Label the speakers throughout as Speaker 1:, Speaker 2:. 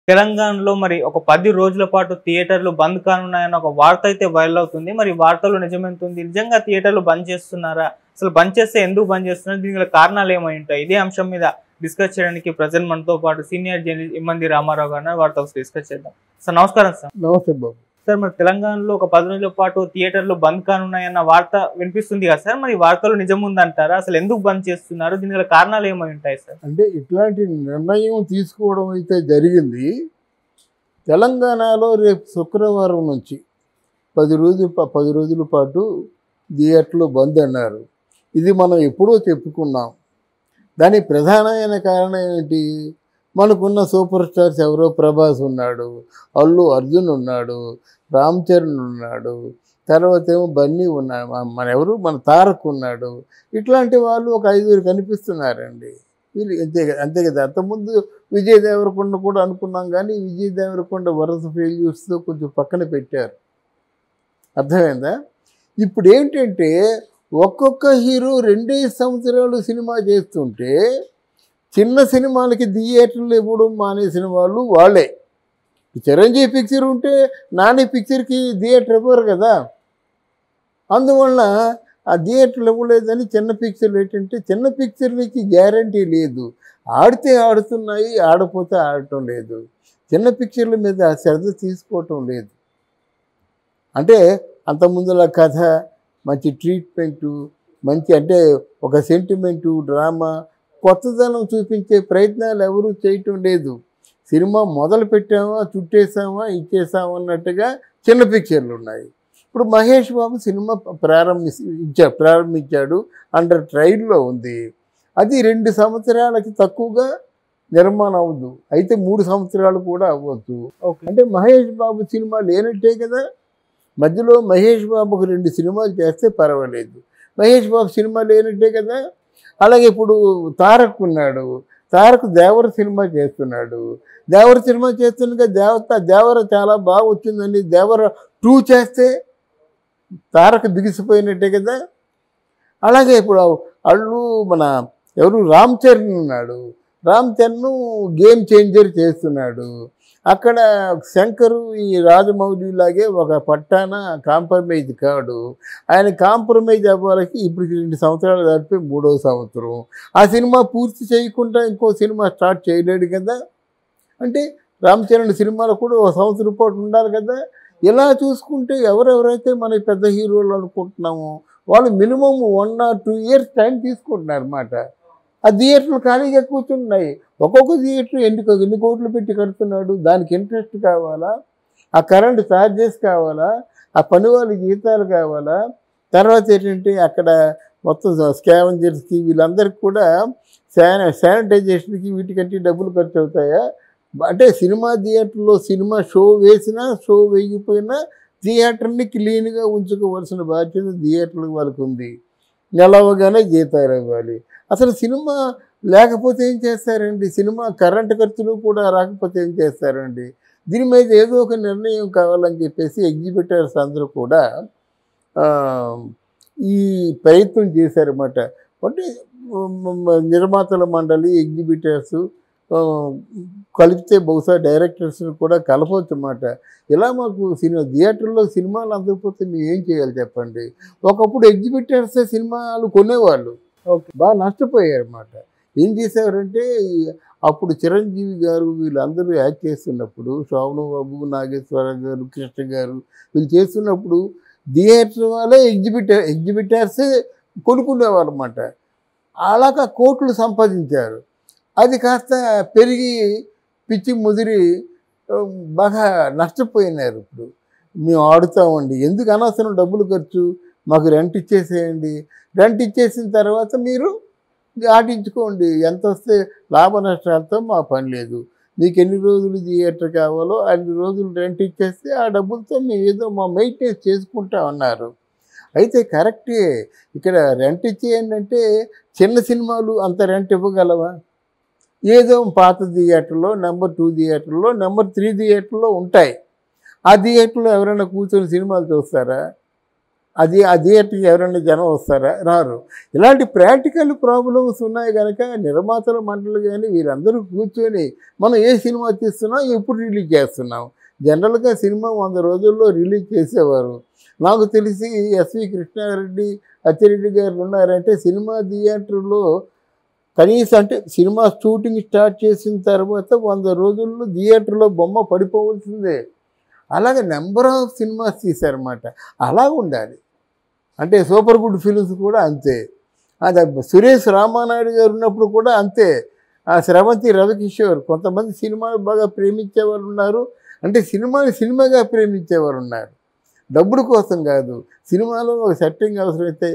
Speaker 1: తెలంగాణలో మరి ఒక 10 రోజుల పాటు థియేటర్లు బంద్ కానున్నాయన్న ఒక వార్త అయితే వైరల్ అవుతుంది. మరి వార్తలో నిజమెంతుంది? నిజంగా థియేటర్లు బంద్ చేస్తున్నారా? అసలు బంద్ చేస్తే ఎందుకు బంద్ చేస్తున్నారు? దీనికి గల కారణాలు ఏమై ఉంటాయి? ఇదే అంశం మీద డిస్కస్ చేయడానికి ప్రజెంట్ మనతో పాటు సీనియర్ జర్నలిస్ట్ ఇమ్మంది రామారావు గారు వారితో డిస్కస్ చేద్దాం. సార్ నమస్కారం సార్.
Speaker 2: నమస్తే బాబు.
Speaker 1: సార్ మరి తెలంగాణలో ఒక 10 రోజుల పాటు థియేటర్లు బంద్ కానున్నాయన్న వార్త వినిపిస్తుంది కదా సార్, మరి వార్తలు నిజం ఉందంటారా? అసలు ఎందుకు బంద్ చేస్తున్నారు? దీనికి గల కారణాలు ఏమై ఉంటాయి సార్?
Speaker 2: అంటే ఇట్లాంటి నిర్ణయం తీసుకోవడం అయితే జరిగింది. తెలంగాణలో రేపు శుక్రవారం నుంచి 10 రోజుల పాటు థియేటర్లు బంద్ అన్నారు. ఇది మనం ఎప్పుడో చెప్పుకున్నాం. దానికి ప్రధానమైన కారణం ఏంటి? మనకున్న సూపర్ స్టార్స్ ఎవరో ప్రభాస్ ఉన్నాడు, అల్లు అర్జున్ ఉన్నాడు, రామ్ చరణ్ ఉన్నాడు, తర్వాత ఏమో బన్నీ ఉన్నాడు, మన తారక్ ఉన్నాడు. ఇట్లాంటి వాళ్ళు ఒక 5 కనిపిస్తున్నారండి. వీళ్ళు అంతే కదా. అంతకుముందు విజయ్ దేవరకొండ కూడా అనుకున్నాం, కానీ విజయ్ దేవరకొండ వరుస ఫెయిల్యూర్స్తో కొంచెం పక్కన పెట్టారు. అర్థమైందా? ఇప్పుడు ఏంటంటే ఒక్కొక్క హీరో 2 సంవత్సరాలు సినిమా చేస్తుంటే చిన్న సినిమాలకి థియేటర్లు ఇవ్వడం మానేసిన వాళ్ళు వాళ్ళే. చిరంజీవి పిక్చర్ ఉంటే నాని పిక్చర్కి థియేటర్ ఇవ్వరు కదా. అందువల్ల ఆ థియేటర్లు ఇవ్వలేదని చిన్న పిక్చర్లు ఏంటంటే చిన్న పిక్చర్లకి గ్యారంటీ లేదు. ఆడితే ఆడుతున్నాయి, ఆడపోతే ఆడటం లేదు. చిన్న పిక్చర్ల మీద శ్రద్ధ తీసుకోవటం లేదు. అంటే అంతకుముందుల కథ, మంచి ట్రీట్మెంటు, మంచి అంటే ఒక సెంటిమెంటు, డ్రామా, కొత్తదనం చూపించే ప్రయత్నాలు ఎవరూ చేయటం లేదు. సినిమా మొదలు పెట్టామా, చుట్టేసామా, ఇచ్చేసామా అన్నట్టుగా చిన్న పిక్చర్లు ఉన్నాయి. ఇప్పుడు మహేష్ బాబు సినిమా ప్రారంభించాడు, అండర్ ట్రయల్లో ఉంది. అది 2 సంవత్సరాలకి తక్కువగా నిర్మాణం అవ్వదు, అయితే 3 సంవత్సరాలు కూడా అవ్వచ్చు. అంటే మహేష్ బాబు సినిమా లేనట్టే కదా. మధ్యలో మహేష్ బాబుకు 2 సినిమాలు చేస్తే పర్వాలేదు, మహేష్ బాబు సినిమా లేనట్టే కదా. అలాగే ఇప్పుడు తారక్ ఉన్నాడు, తారక్ దేవర సినిమా చేస్తున్నాడు. దేవర సినిమా చేస్తుండగా దేవర చాలా బాగా వచ్చిందని దేవర 2 చేస్తే తారక్ బిగిసిపోయినట్టే కదా. అలాగే ఇప్పుడు అల్లు ఎవరు రామ్ చరణ్ ఉన్నాడు, రామ్ చరణ్ గేమ్ చేంజర్ చేస్తున్నాడు. అక్కడ శంకరు ఈ రాజమౌళి లాగే ఒక పట్టాన కాంప్రమైజ్ కాడు. ఆయన కాంప్రమైజ్ అవ్వాలకి ఇప్పుడు 2 సంవత్సరాలు దాటిపి 3వ సంవత్సరం. ఆ సినిమా పూర్తి చేయకుండా ఇంకో సినిమా స్టార్ట్ చేయలేడు కదా. అంటే రామ్ చరణ్ సినిమాలో కూడా 1 సంవత్సరం పాటు ఉండాలి కదా. ఇలా చూసుకుంటే ఎవరెవరైతే మన పెద్ద హీరోలు అనుకుంటున్నామో వాళ్ళు మినిమం 1 or 2 years టైం తీసుకుంటున్నారు అన్నమాట. ఆ థియేటర్లు ఖాళీగా కూర్చున్నాయి. ఒక్కొక్క థియేటర్ ఎన్ని కోట్లు పెట్టి కడుతున్నాడు, దానికి ఇంట్రెస్ట్ కావాలా, ఆ కరెంటు ఛార్జెస్ కావాలా, ఆ పని వాళ్ళ జీతాలు కావాలా, తర్వాత ఏంటంటే అక్కడ మొత్తం స్కావెంజర్స్కి వీళ్ళందరికీ కూడా శానిటైజేషన్కి వీటికంటే డబ్బులు ఖర్చు అవుతాయా? అంటే సినిమా థియేటర్లో సినిమా షో వేసినా షో వేయకపోయినా థియేటర్ని క్లీన్గా ఉంచుకోవాల్సిన బాధ్యత థియేటర్లకు వాళ్ళకు ఉంది. నెలవగానే జీతాలు ఇవ్వాలి. అసలు సినిమా లేకపోతే ఏం చేస్తారండి? సినిమా కరెంటు ఖర్చులు కూడా రాకపోతే ఏం చేస్తారండి? దీని మీద ఏదో ఒక నిర్ణయం కావాలని చెప్పేసి ఎగ్జిబిటర్స్ అందరూ కూడా ఈ ప్రయత్నం చేశారన్నమాట. అంటే నిర్మాతల మండలి, ఎగ్జిబిటర్స్ కలిపితే బహుశా డైరెక్టర్స్ని కూడా కలపవచ్చు అన్నమాట. ఇలా మాకు థియేటర్లో సినిమాలు అందకపోతే మేము ఏం చేయాలి చెప్పండి? ఒకప్పుడు ఎగ్జిబిటర్సే సినిమాలు కొనేవాళ్ళు, బాగా నష్టపోయారు అన్నమాట. ఏం చేసేవారంటే అప్పుడు చిరంజీవి గారు వీళ్ళందరూ యాక్ట్ చేస్తున్నప్పుడు, శోభన్ బాబు, నాగేశ్వరరావు గారు, కృష్ణ గారు వీళ్ళు చేస్తున్నప్పుడు థియేటర్ వాళ్ళే ఎగ్జిబిటర్సే కొనుక్కునేవారు అన్నమాట. అలాగా కోట్లు సంపాదించారు. అది కాస్త పెరిగి పిచ్చి ముదిరి బాగా నష్టపోయినారు. ఇప్పుడు మేము ఆడుతామండి, ఎందుకు అనవసరం డబ్బులు ఖర్చు, మాకు రెంట్ ఇచ్చేసేయండి, రెంట్ ఇచ్చేసిన తర్వాత మీరు ఆడించుకోండి, ఎంత వస్తే లాభ నష్టాలతో మా పని లేదు, మీకు ఎన్ని రోజులు థియేటర్ కావాలో అన్ని రోజులు రెంట్ ఇచ్చేస్తే ఆ డబ్బులతో మేము ఏదో మా మెయింటెనెన్స్ చేసుకుంటా ఉన్నారు. అయితే కరెక్టే, ఇక్కడ రెంట్ ఇచ్చేయండి అంటే చిన్న సినిమాలు అంత రెంట్ ఇవ్వగలవా? ఏదో పాత థియేటర్లో నెంబర్ 2 థియేటర్లో నెంబర్ 3 థియేటర్లో ఉంటాయి. ఆ థియేటర్లో ఎవరైనా కూర్చొని సినిమాలు చూస్తారా? అది ఆ థియేటర్కి ఎవరైనా జనం వస్తారా? రారు. ఇలాంటి ప్రాక్టికల్ ప్రాబ్లమ్స్ ఉన్నాయి కనుక నిర్మాతల మండలి కానీ వీరందరూ కూర్చొని మనం ఏ సినిమా తీస్తున్నాం, ఎప్పుడు రిలీజ్ చేస్తున్నాం. జనరల్గా సినిమా 100 రోజుల్లో రిలీజ్ చేసేవారు. నాకు తెలిసి ఎస్వి కృష్ణారెడ్డి, అచ్చిరెడ్డి గారు ఉన్నారంటే సినిమా థియేటర్లో కనీసం అంటే సినిమా షూటింగ్ స్టార్ట్ చేసిన తర్వాత 100 రోజుల్లో థియేటర్లో బొమ్మ పడిపోవలసిందే. అలాగే నెంబర్ ఆఫ్ సినిమాస్ తీశారన్నమాట. అలా ఉండాలి. అంటే సూపర్ గుడ్ ఫిల్మ్స్ కూడా అంతే. అది సురేష్ రామానాయుడు గారు ఉన్నప్పుడు కూడా అంతే. ఆ స్రవంతి రవికిషోర్ కొంతమంది సినిమాలు బాగా ప్రేమించేవారు ఉన్నారు. అంటే సినిమాని సినిమాగా ప్రేమించేవారు ఉన్నారు. డబ్బుల కోసం కాదు, సినిమాలో ఒక సెట్టింగ్ అవసరమైతే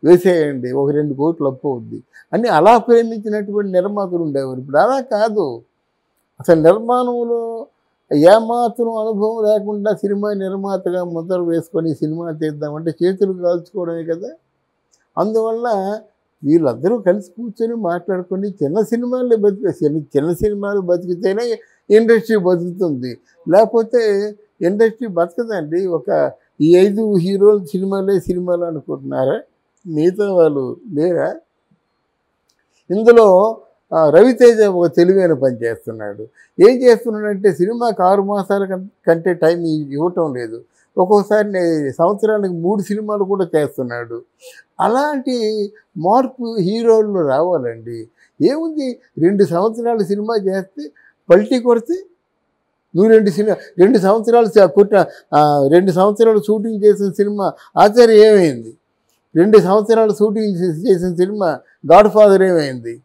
Speaker 2: వేసేయండి, ఒక 2 కోట్లు అప్పు అవుద్ది అని అలా ప్రేమించినటువంటి నిర్మాతలు ఉండేవారు. ఇప్పుడు అలా కాదు. అసలు నిర్మాణంలో ఏమాత్రం అనుభవం లేకుండా సినిమా నిర్మాతగా ముద్ర వేసుకొని సినిమా తీద్దామంటే చేతులు కాల్చుకోవడమే కదా. అందువల్ల వీళ్ళందరూ కలిసి కూర్చొని మాట్లాడుకొని చిన్న సినిమాలు చిన్న సినిమాలు బతికితేనే ఇండస్ట్రీ బతుకుతుంది. లేకపోతే ఇండస్ట్రీ బతకదండి. ఈ 5 హీరోలు సినిమాలు అనుకుంటున్నారా? మిగతా వాళ్ళు లేరా? ఇందులో రవితేజ ఒక తెలివైన పని చేస్తున్నాడు. ఏం చేస్తున్నాడంటే సినిమాకి 6 మాసాల కంటే టైం ఇవ్వటం లేదు. ఒక్కోసారి సంవత్సరానికి 3 సినిమాలు కూడా చేస్తున్నాడు. అలాంటి మార్పు హీరోల్లో రావాలండి. ఏముంది, 2 సంవత్సరాలు సినిమా చేస్తే పల్టీ కొడితే నువ్వు 2 సంవత్సరాలు 2 సంవత్సరాలు షూటింగ్ చేసిన సినిమా ఆచార్య ఏమైంది? 2 సంవత్సరాలు షూటింగ్ చేసిన సినిమా గాడ్ ఫాదర్ ఏమైంది?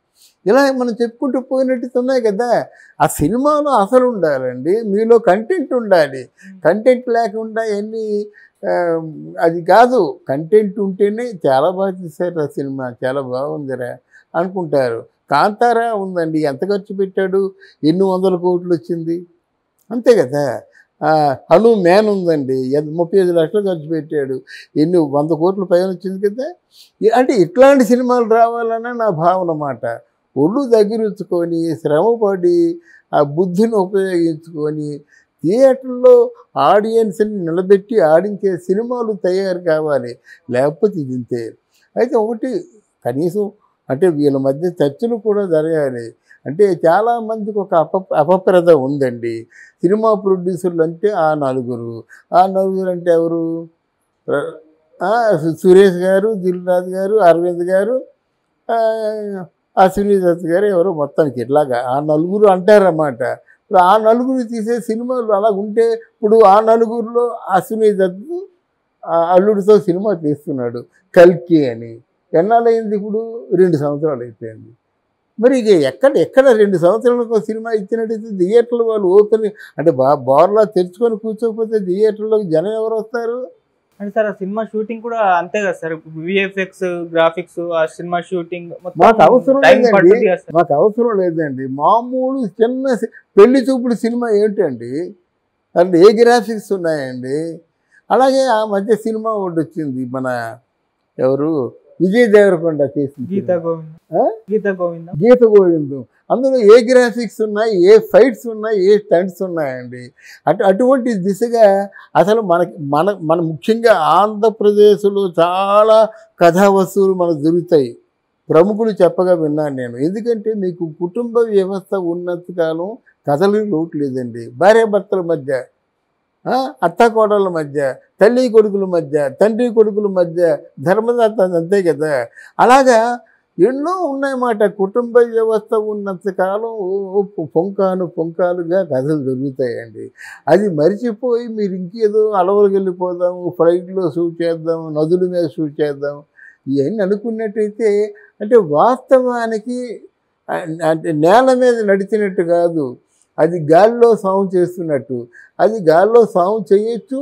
Speaker 2: ఇలా మనం చెప్పుకుంటూ పోయినట్టు ఉన్నాయి కదా. ఆ సినిమాలో అసలు ఉండాలండి, మీలో కంటెంట్ ఉండాలి. కంటెంట్ లేకుండా అది కాదు. కంటెంట్ ఉంటేనే చాలా బాగా తీశారు ఆ సినిమా, చాలా బాగుందిరా అనుకుంటారు. కాంతారా ఉందండి, ఎంత ఖర్చు పెట్టాడు, ఎన్ని 100 కోట్లు వచ్చింది, అంతే కదా. హను మ్యాన్ ఉందండి, 35 లక్షలు ఖర్చు పెట్టాడు, ఎన్ని 100 కోట్ల పైన వచ్చింది కదా. అంటే ఇట్లాంటి సినిమాలు రావాలన్న నా భావన మాట. ఒళ్ళు దగ్గరుంచుకొని శ్రమపడి ఆ బుద్ధిని ఉపయోగించుకొని థియేటర్లో ఆడియన్స్ని నిలబెట్టి ఆడించే సినిమాలు తయారు కావాలి. లేకపోతే ఇది ఇంతే. అయితే ఒకటి కనీసం అంటే వీళ్ళ మధ్య చర్చలు కూడా జరగాలి. అంటే చాలామందికి ఒక అపప్రద ఉందండి. సినిమా ప్రొడ్యూసర్లు అంటే ఆ నలుగురు అంటే ఎవరు? సురేష్ గారు, దిల్ రాజు గారు, అరవింద్ గారు, అశ్విని దత్ గారు, ఎవరో మొత్తానికి ఇట్లాగా ఆ నలుగురు అంటారన్నమాట. ఇప్పుడు ఆ నలుగురు తీసే సినిమాలు అలా ఉంటే ఇప్పుడు ఆ నలుగురిలో అశ్విని దత్ అల్లుడితో సినిమా తీస్తున్నాడు కల్కి అని. ఎన్నాళ్ళయింది? ఇప్పుడు 2 సంవత్సరాలు అయిపోయింది. మరి ఇక ఎక్కడ 2 సంవత్సరాలకు సినిమా ఇచ్చినట్టయితే థియేటర్లు వాళ్ళు ఓపెన్ అంటే బోర్లా తెరుచుకొని కూర్చోకపోతే థియేటర్లోకి జనం ఎవరు వస్తారు?
Speaker 1: అంటే సార్ ఆ సినిమా షూటింగ్ కూడా అంతే కదా సార్, విఎఫ్ఎక్స్ గ్రాఫిక్స్, ఆ సినిమా షూటింగ్
Speaker 2: మాకు అవసరం లేదండి. మామూలు చిన్న పెళ్లి చూపుడు సినిమా ఏంటండి, అంటే ఏ గ్రాఫిక్స్ ఉన్నాయండి. అలాగే ఆ మధ్య సినిమా ఒకటి వచ్చింది, మన ఎవరు విజయ్ దేవరకొండ చేసింది గీత గోవిందం. అందులో ఏ గ్రాఫిక్స్ ఉన్నాయి, ఏ ఫైట్స్ ఉన్నాయి, ఏ స్టంట్స్ ఉన్నాయండి. అటువంటి దిశగా అసలు మన ముఖ్యంగా ఆంధ్రప్రదేశ్లో చాలా కథా వస్తువులు మనకు దొరుకుతాయి. ప్రముఖులు చెప్పగా విన్నాను నేను. ఎందుకంటే మీకు కుటుంబ వ్యవస్థ ఉన్నంతకాలం కథలు లోటు లేదండి. భార్యాభర్తల మధ్య, అత్తాకోడళ్ళ మధ్య, తల్లి కొడుకుల మధ్య, తండ్రి కొడుకుల మధ్య ధర్మదత్త అంతే కదా. అలాగా ఎన్నో ఉన్నాయన్నమాట. కుటుంబ వ్యవస్థ ఉన్నంతకాలం పొంకాలుగా కథలు దొరుకుతాయండి. అది మరిచిపోయి మీరు ఇంకేదో అలవలకు వెళ్ళిపోదాము, ఫ్లైట్లో షూట్ చేద్దాం, నదుల మీద షూట్ చేద్దాం, ఇవన్నీ అనుకున్నట్టయితే అంటే వాస్తవానికి అంటే నేల మీద నడిచినట్టు కాదు, అది గాలిలో సాగు చేస్తున్నట్టు. అది గాలిలో సాగు చేయొచ్చు,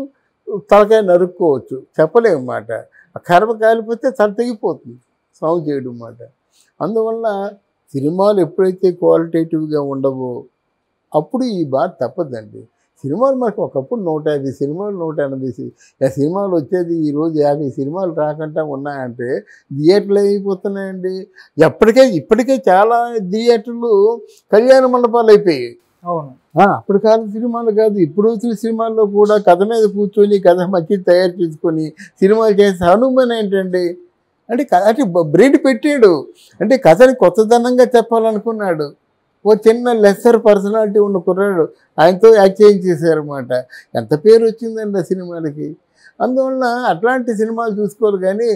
Speaker 2: తలకాయ నరుక్కోవచ్చు, చెప్పలేమన్నమాట. కర్మ కాలిపోతే తల తెగిపోతుంది సాగు చేయడం మాట. అందువల్ల సినిమాలు ఎప్పుడైతే క్వాలిటేటివ్గా ఉండవో అప్పుడు ఈ బాధ తప్పదండి. సినిమాలు మనకు ఒకప్పుడు 150 సినిమాలు, 180 సినిమాలు వచ్చేది. ఈరోజు 50 సినిమాలు రాకుండా ఉన్నాయంటే థియేటర్లు అయిపోతున్నాయండి. ఇప్పటికే చాలా థియేటర్లు కళ్యాణ మండపాలు అయిపోయాయి.
Speaker 1: అవును.
Speaker 2: అప్పుడు కాలం సినిమాలు కాదు, ఇప్పుడు వచ్చిన సినిమాల్లో కూడా కథ మీద కూర్చొని కథ మంచి తయారు చేసుకొని సినిమాలు చేస్తే హనుమాన్ ఏంటండి అంటే అంటే బ్రెయిన్ పెట్టాడు, అంటే కథని కొత్తదనంగా చెప్పాలనుకున్నాడు. ఓ చిన్న లెస్సర్ పర్సనాలిటీ ఉన్న కుర్రాడు ఆయనతో యాక్ట్ చేయించేసారన్నమాట. ఎంత పేరు వచ్చిందండి ఆ సినిమాలకి. అందువలన అట్లాంటి సినిమాలు చూసుకోవాలి. కానీ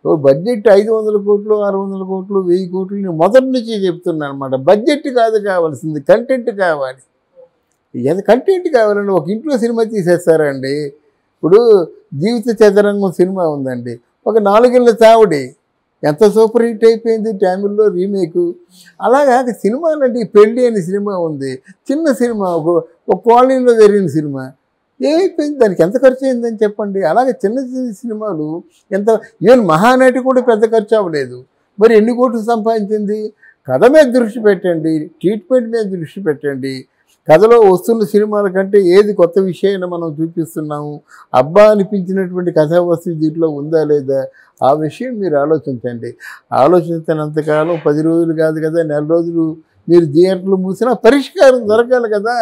Speaker 2: ఓ బడ్జెట్ 500 కోట్లు 600 కోట్లు 1000 కోట్లు నేను మొదటి నుంచి చెప్తున్నాను అనమాట. బడ్జెట్ కాదు కావాల్సింది, కంటెంట్ కావాలి. ఏది కంటెంట్ కావాలండి. ఒక ఇంట్లో సినిమా తీసేస్తారండి. ఇప్పుడు జీవిత చదరంగం సినిమా ఉందండి, ఒక 4 ఏళ్ల చావడి ఎంత సూపర్ హిట్ అయిపోయింది తమిళ్లో రీమేకు. అలాగా సినిమాలు అంటే పెళ్ళి అనే సినిమా ఉంది, చిన్న సినిమా, ఒక కాలనీలో జరిగిన సినిమా ఏమైపోయింది, దానికి ఎంత ఖర్చు అయిందని చెప్పండి. అలాగే చిన్న చిన్న సినిమాలు ఎంత, ఈవెన్ మహానటి కూడా పెద్ద ఖర్చు అవ్వలేదు, మరి ఎన్ని కోట్లు సంపాదించింది. కథ మీద దృష్టి పెట్టండి, ట్రీట్మెంట్ మీద దృష్టి పెట్టండి. కథలో వస్తున్న సినిమాల కంటే ఏది కొత్త విషయాన్ని మనం చూపిస్తున్నాము, అబ్బా అనిపించినటువంటి కథావస్తు దీంట్లో ఉందా లేదా, ఆ విషయం మీరు ఆలోచించండి. ఆలోచించినంతకాలం 10 రోజులు కాదు కదా, నెల రోజులు మీరు థియేటర్లు మూసినా పరిష్కారం దొరకాలి కదా.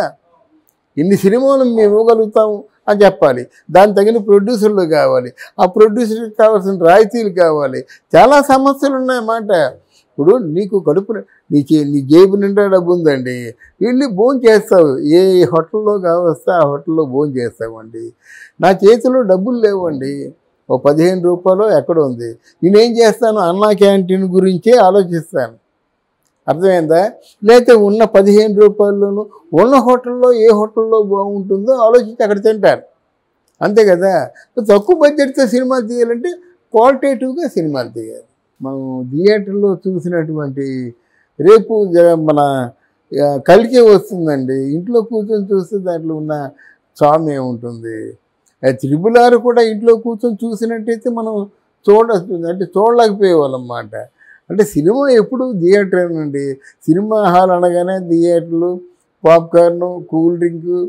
Speaker 2: ఇన్ని సినిమాలు మేము ఇవ్వగలుగుతాము అని చెప్పాలి, దానికి తగిన ప్రొడ్యూసర్లు కావాలి, ఆ ప్రొడ్యూసర్కి కావాల్సిన రాయితీలు కావాలి, చాలా సమస్యలు ఉన్నాయన్నమాట. ఇప్పుడు నీకు కడుపు నీ జేబు నిండా డబ్బు ఉందండి, వెళ్ళి భోజనం చేస్తావు, ఏ హోటల్లో కావస్తే ఆ హోటల్లో భోజనం చేస్తామండి. నా చేతిలో డబ్బులు లేవండి, ఓ 15 రూపాయలు ఎక్కడ ఉంది, నేనేం చేస్తాను, అన్నా క్యాంటీన్ గురించే ఆలోచిస్తాను. అర్థమైందా? లేకపోతే ఉన్న 15 రూపాయల్లోనూ ఉన్న హోటల్లో ఏ హోటల్లో బాగుంటుందో ఆలోచించి అక్కడ తింటారు, అంతే కదా. తక్కువ బడ్జెట్తో సినిమాలు తీయాలంటే క్వాలిటేటివ్గా సినిమాలు తీయాలి. మనం థియేటర్లో చూసినటువంటి రేపు మన కలికే వస్తుందండి, ఇంట్లో కూర్చొని చూస్తే దాంట్లో ఉన్న స్వామి ఏముంటుంది. త్రిబుల్ ఆర్ కూడా ఇంట్లో కూర్చొని చూసినట్టయితే మనం అంటే చూడలేకపోయేవాళ్ళన్నమాట. అంటే సినిమా ఎప్పుడు థియేటర్ అండి, సినిమా హాల్ అనగానే థియేటర్లు, పాప్కార్ను, కూల్ డ్రింకు.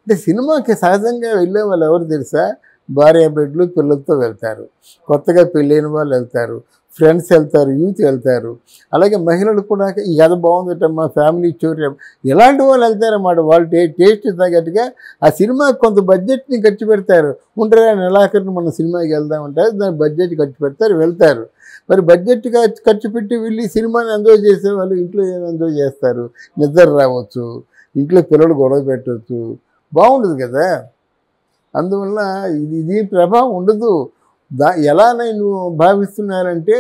Speaker 2: అంటే సినిమాకి సహజంగా వెళ్ళే వాళ్ళు ఎవరు తెలుసా, భార్య బిడ్డలు పిల్లలతో వెళ్తారు, కొత్తగా పెళ్ళైన వాళ్ళు వెళ్తారు, ఫ్రెండ్స్ వెళ్తారు, యూత్ వెళ్తారు. అలాగే మహిళలు కూడా ఈ కథ బాగుందటమ్మా, ఫ్యామిలీ స్టోరీ, ఇలాంటి వాళ్ళు వెళ్తారన్నమాట. వాళ్ళు టేస్ట్ తగ్గట్టుగా ఆ సినిమాకి కొంత బడ్జెట్ని ఖర్చు పెడతారు. ఉంటారా నెలాఖరిని మన సినిమాకి వెళ్దామంటారు, దాని బడ్జెట్ ఖర్చు పెడతారు, వెళ్తారు. మరి బడ్జెట్గా ఖర్చు పెట్టి వెళ్ళి సినిమాని ఎంజాయ్ చేసేవాళ్ళు ఇంట్లో ఏమి ఎంజాయ్ చేస్తారు, నిద్ర రావచ్చు, ఇంట్లో పిల్లలు గొడవ పెట్టవచ్చు, బాగుండదు కదా. అందువల్ల ఇది ప్రభావం ఉండదు. ఎలా నేను భావిస్తున్నానంటే,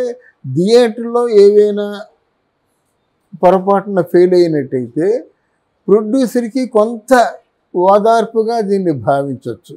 Speaker 2: థియేటర్లో ఏవైనా పొరపాటున ఫెయిల్ అయినట్టయితే ప్రొడ్యూసర్కి కొంత ఓదార్పుగా దీన్ని భావించవచ్చు.